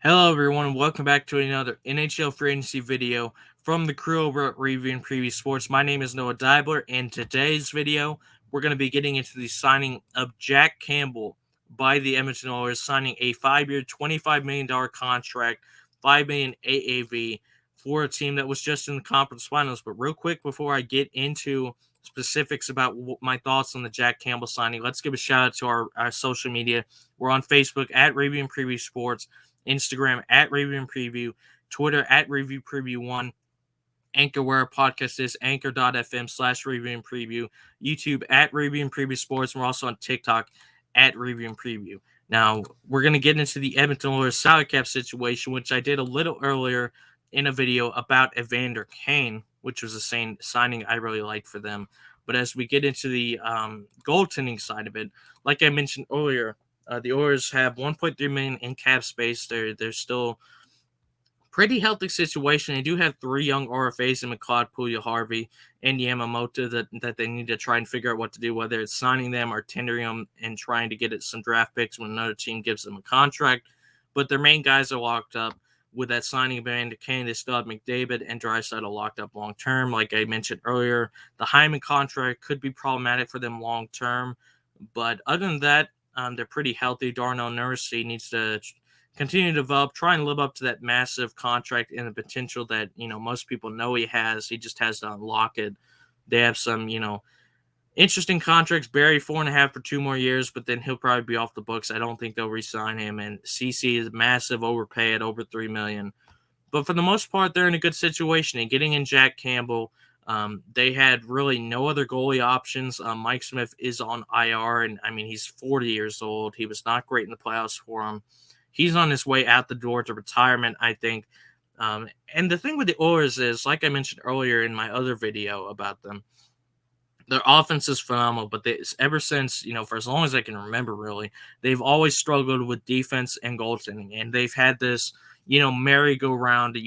Hello, everyone, and welcome back to another NHL Free Agency video from the crew over at Review and Preview Sports. My name is Noah Dibler, and today's video, we're going to be getting into the signing of Jack Campbell by the Edmonton Oilers, signing a 5-year, $25 million contract, $5 million AAV for a team that was just in the conference finals. But real quick, before I get into specifics about my thoughts on the Jack Campbell signing, let's give a shout out to our social media. We're on Facebook at Review and Preview Sports, Instagram at Review and Preview, Twitter at Review Preview 1, Anchor, where our podcast is, anchor.fm/Review and Preview, YouTube at Review and Preview Sports, and we're also on TikTok at Review and Preview. Now, we're going to get into the Edmonton Oilers salary cap situation, which I did a little earlier in a video about Evander Kane, which was a signing I really liked for them. But as we get into the goaltending side of it, like I mentioned earlier, the Oilers have $1.3 million in cap space. They're still pretty healthy situation. They do have three young RFAs in McLeod, Puya-Harvey, and Yamamoto that they need to try and figure out what to do, whether it's signing them or tendering them and trying to get some draft picks when another team gives them a contract. But their main guys are locked up. With that signing of Evander Kane, they still have McDavid and Draisaitl locked up long term. Like I mentioned earlier, the Hyman contract could be problematic for them long term. But other than that, they're pretty healthy. Darnell Nurse, he needs to continue to develop, try and live up to that massive contract and the potential that, most people know he has. He just has to unlock it. They have some, interesting contracts. Barry 4.5 for 2 more years, but then he'll probably be off the books. I don't think they'll re-sign him. And CC is massive overpay at over $3 million. But for the most part, they're in a good situation. And getting in Jack Campbell, they had really no other goalie options. Mike Smith is on IR, and he's 40 years old. He was not great in the playoffs for him. He's on his way out the door to retirement, I think. And the thing with the Oilers is, like I mentioned earlier in my other video about them, their offense is phenomenal, but ever since, for as long as I can remember, really, they've always struggled with defense and goaltending. And they've had this, merry-go-round,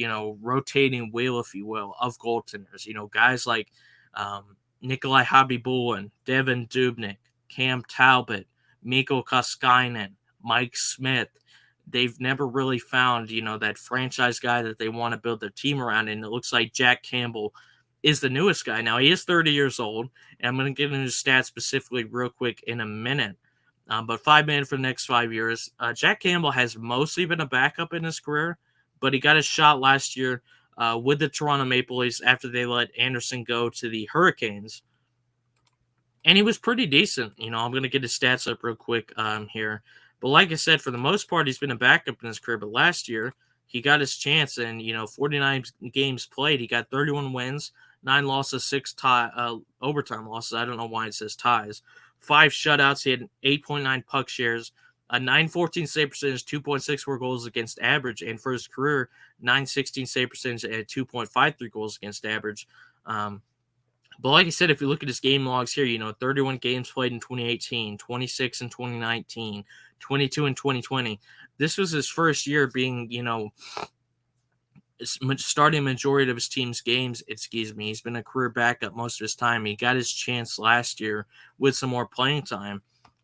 rotating wheel, if you will, of goaltenders. Guys like Nikolai Habibulin, Devin Dubnyk, Cam Talbot, Mikko Koskinen, Mike Smith. They've never really found, that franchise guy that they want to build their team around. And it looks like Jack Campbell is the newest guy. Now, he is 30 years old, and I'm going to get into his stats specifically real quick in a minute. But $5 million for the next 5 years. Jack Campbell has mostly been a backup in his career, but he got his shot last year with the Toronto Maple Leafs after they let Anderson go to the Hurricanes. And he was pretty decent. I'm going to get his stats up real quick here. But like I said, for the most part, he's been a backup in his career. But last year, he got his chance, and 49 games played. He got 31 wins, 9 losses, 6 overtime losses. I don't know why it says ties. 5 shutouts. He had an 8.9 puck shares, a 9.14 save percentage, 2.64 goals against average, and for his career, 9.16 save percentage and 2.53 goals against average. But like I said, if you look at his game logs here, 31 games played in 2018, 26 in 2019, 22 in 2020. This was his first year being, starting a majority of his team's games. He's been a career backup most of his time. He got his chance last year with some more playing time,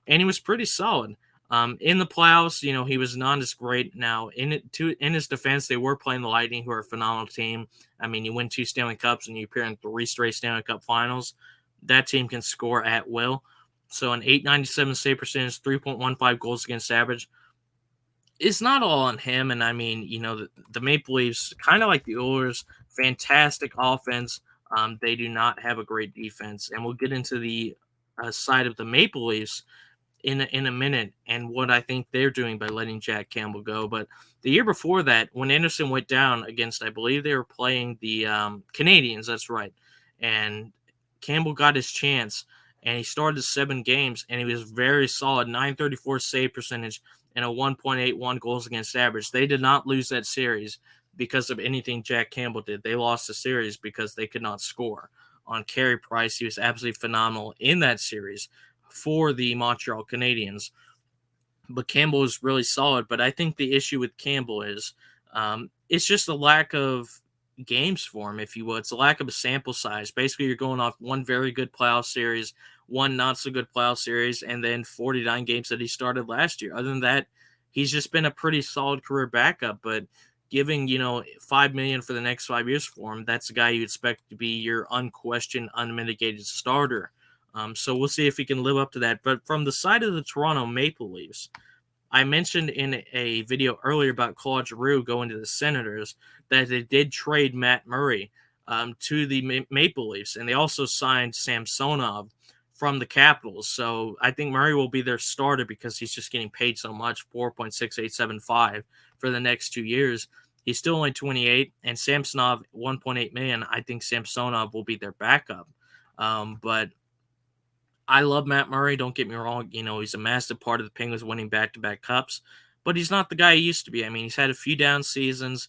and he was pretty solid. In the playoffs, he was not as great. Now, in his defense, they were playing the Lightning, who are a phenomenal team. You win 2 Stanley Cups and you appear in 3 straight Stanley Cup finals. That team can score at will. So an 8.97 save percentage, 3.15 goals against average. It's not all on him. And the Maple Leafs, kind of like the Oilers, fantastic offense. They do not have a great defense. And we'll get into the side of the Maple Leafs in a minute and what I think they're doing by letting Jack Campbell go. But the year before that, when Anderson went down against, I believe they were playing the Canadiens, that's right, and Campbell got his chance, and he started 7 games, and he was very solid, 934 save percentage and a 1.81 goals against average. They did not lose that series because of anything Jack Campbell did. They lost the series because they could not score. On Carey Price, he was absolutely phenomenal in that series for the Montreal Canadiens. But Campbell is really solid. But I think the issue with Campbell is it's just a lack of games for him, if you will. It's a lack of a sample size. Basically, you're going off one very good playoff series, one not so good playoff series, and then 49 games that he started last year. Other than that, he's just been a pretty solid career backup. But giving $5 million for the next 5 years for him, that's a guy you expect to be your unquestioned, unmitigated starter. So we'll see if he can live up to that. But from the side of the Toronto Maple Leafs, I mentioned in a video earlier about Claude Giroux going to the Senators that they did trade Matt Murray to the Maple Leafs, and they also signed Samsonov from the Capitals. So I think Murray will be their starter because he's just getting paid so much, 4.6875 for the next 2 years. He's still only 28, and Samsonov 1.8 million. I think Samsonov will be their backup. But I love Matt Murray. Don't get me wrong. He's a massive part of the Penguins winning back-to-back cups, but he's not the guy he used to be. I mean, he's had a few down seasons.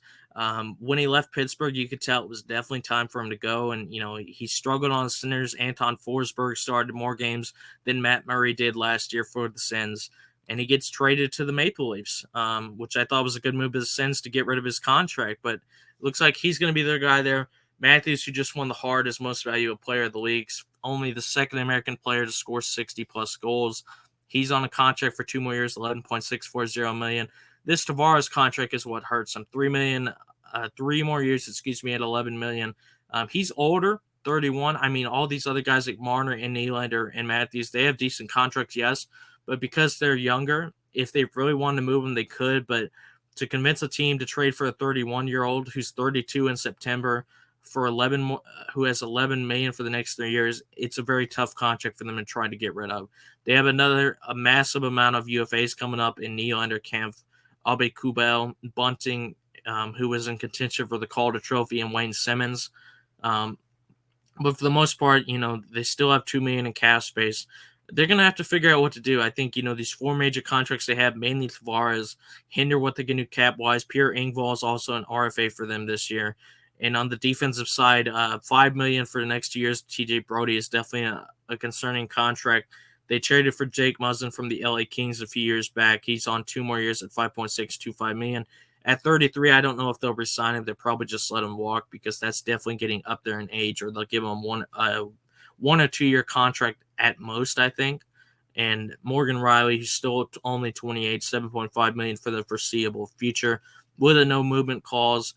When he left Pittsburgh, you could tell it was definitely time for him to go. And, he struggled on the Senators. Anton Forsberg started more games than Matt Murray did last year for the Sens. And he gets traded to the Maple Leafs, which I thought was a good move of the Sens to get rid of his contract. But it looks like he's going to be their guy there. Matthews, who just won the hardest, most valuable player of the league, only the second American player to score 60-plus goals. He's on a contract for 2 more years, $11.640 million. This Tavares contract is what hurts him. 3 more years, at $11 million. He's older, 31. I mean, all these other guys like Marner and Nylander and Matthews, they have decent contracts, yes, but because they're younger, if they really wanted to move them, they could. But to convince a team to trade for a 31-year-old who's 32 in September for 11, who has 11 million for the next 3 years, it's a very tough contract for them to try to get rid of. They have a massive amount of UFAs coming up in Nylander, Kempf, Abe Kubel, Bunting, who was in contention for the Calder Trophy, and Wayne Simmons. But for the most part, they still have $2 million in cap space. They're going to have to figure out what to do. I think, these 4 major contracts they have, mainly Tavares, hinder what they can do cap-wise. Pierre Engvall is also an RFA for them this year. And on the defensive side, $5 million for the next 2 years. TJ Brody is definitely a concerning contract. They traded for Jake Muzzin from the LA Kings a few years back. He's on 2 more years at $5.625 million. At 33, I don't know if they'll resign him. They'll probably just let him walk because that's definitely getting up there in age, or they'll give him one or 2 year contract at most, I think. And Morgan Riley, who's still only 28, $7.5 million for the foreseeable future with a no movement clause.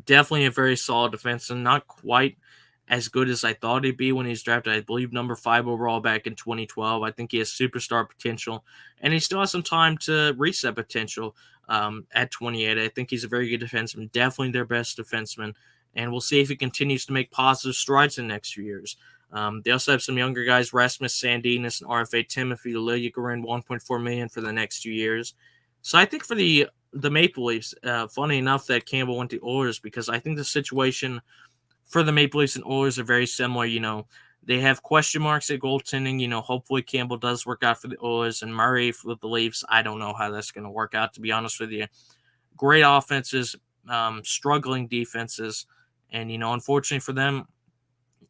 Definitely a very solid defenseman, not quite as good as I thought he'd be when he was drafted, I believe, number 5 overall back in 2012. I think he has superstar potential, and he still has some time to reach that potential at 28. I think he's a very good defenseman, definitely their best defenseman, and we'll see if he continues to make positive strides in the next few years. They also have some younger guys, Rasmus Sandin and RFA Timothy Liljegren, $1.4 million for the next 2 years. So I think for the Maple Leafs, funny enough that Campbell went to Oilers, because I think the situation for the Maple Leafs and Oilers are very similar. They have question marks at goaltending. Hopefully Campbell does work out for the Oilers, and Murray for the Leafs. I don't know how that's going to work out, to be honest with you. Great offenses, struggling defenses, and unfortunately for them,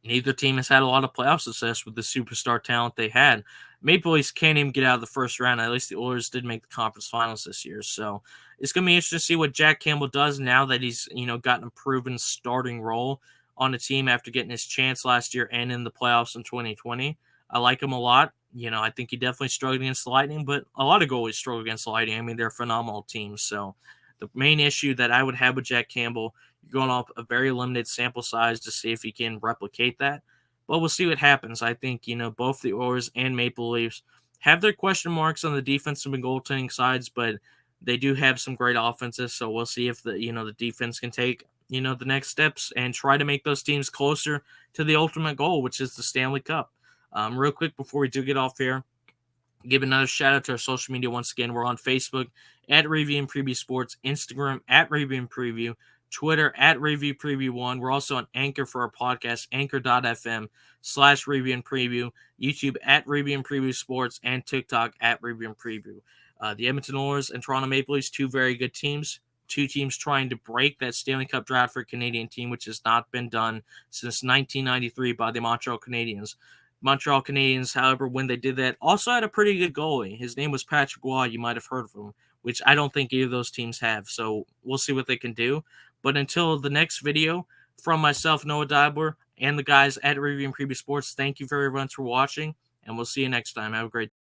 neither team has had a lot of playoff success with the superstar talent they had. Maple Leafs can't even get out of the first round. At least the Oilers did make the conference finals this year. So it's going to be interesting to see what Jack Campbell does now that he's, gotten a proven starting role on the team after getting his chance last year and in the playoffs in 2020. I like him a lot. I think he definitely struggled against the Lightning, but a lot of goalies struggle against the Lightning. I mean, they're a phenomenal team. So the main issue that I would have with Jack Campbell, you're going off a very limited sample size to see if he can replicate that. But we'll see what happens. I think, both the Oilers and Maple Leafs have their question marks on the defensive and goaltending sides, but they do have some great offenses. So we'll see if the defense can take, the next steps and try to make those teams closer to the ultimate goal, which is the Stanley Cup. Real quick before we do get off here, give another shout out to our social media once again. We're on Facebook at Review and Preview Sports, Instagram at Review and Preview, Twitter at Review Preview 1. We're also on Anchor for our podcast, anchor.fm/Review and Preview, YouTube at Review and Preview Sports, and TikTok at Review and Preview. The Edmonton Oilers and Toronto Maple Leafs, 2 very good teams. 2 teams trying to break that Stanley Cup drought for a Canadian team, which has not been done since 1993 by the Montreal Canadiens. Montreal Canadiens, however, when they did that, also had a pretty good goalie. His name was Patrick Roy. You might have heard of him, which I don't think either of those teams have. So we'll see what they can do. But until the next video, from myself, Noah Dibler, and the guys at Review and Preview Sports, thank you very much for watching, and we'll see you next time. Have a great day.